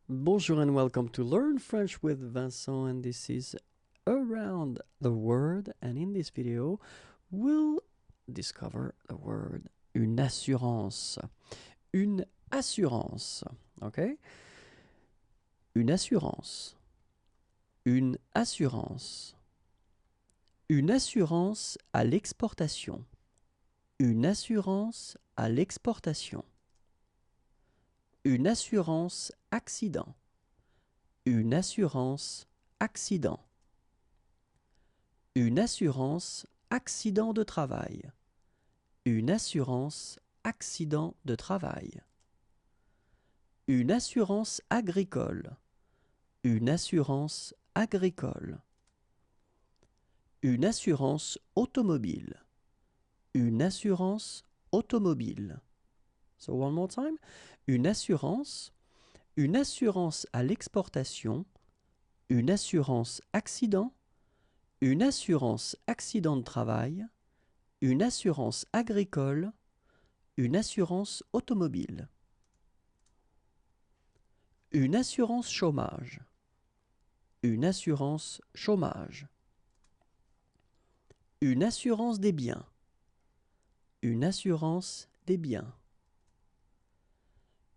Bonjour and welcome to Learn French with Vincent, and this is Around the Word, and in this video we'll discover the word une assurance. Une assurance, okay? Une assurance. Une assurance. Une assurance à l'exportation. Une assurance à l'exportation. Une assurance accident. Une assurance accident. Une assurance accident de travail. Une assurance accident de travail. Une assurance agricole. Une assurance agricole. Une assurance automobile. Une assurance automobile. So one more time. Une assurance à l'exportation, une assurance accident, une assurance accident de travail, une assurance agricole, une assurance automobile. Une assurance chômage. Une assurance chômage. Une assurance des biens. Une assurance des biens.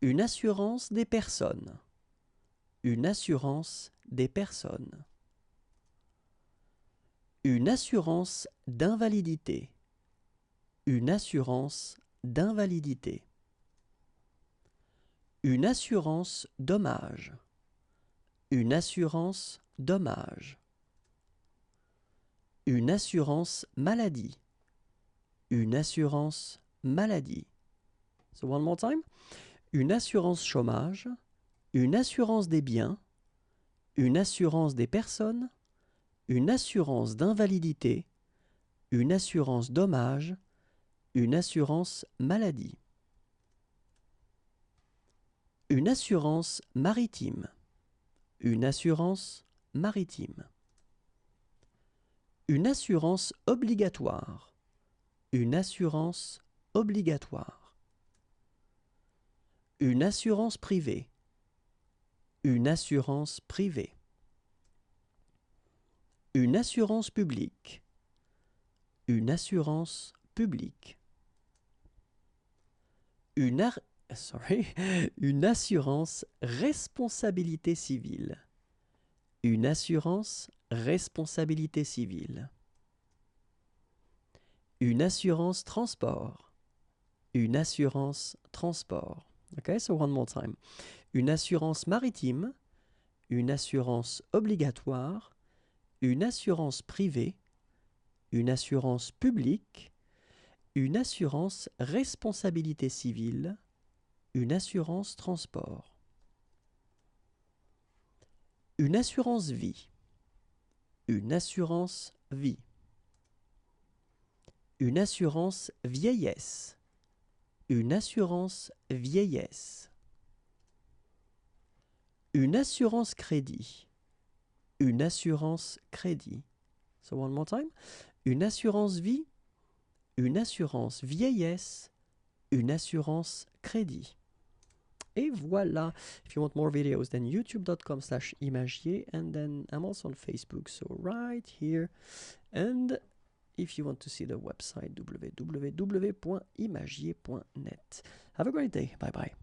Une assurance des personnes. Une assurance des personnes. Une assurance d'invalidité. Une assurance d'invalidité. Une assurance dommage. Une assurance dommage. Une assurance maladie. Une assurance maladie. So one more time. Une assurance chômage. Une assurance des biens. Une assurance des personnes. Une assurance d'invalidité. Une assurance dommage. Une assurance maladie. Une assurance maritime. Une assurance maritime. Une assurance obligatoire. Une assurance obligatoire. Une assurance privée. Une assurance privée. Une assurance publique. Une assurance publique. Une assurance responsabilité civile. Une assurance responsabilité civile. Une assurance transport. Une assurance transport. Okay, so one more time. Une assurance maritime. Une assurance obligatoire. Une assurance privée. Une assurance publique. Une assurance responsabilité civile. Une assurance transport. Une assurance vie. Une assurance vie. Une assurance vieillesse. Une assurance vieillesse. Une assurance crédit. Une assurance crédit. So one more time. Une assurance vie. Une assurance vieillesse. Une assurance crédit. Et voilà. If you want more videos, then youtube.com/imagier, and then I'm also on Facebook, so right here. And if you want to see the website, www.imagier.net. Have a great day. Bye bye.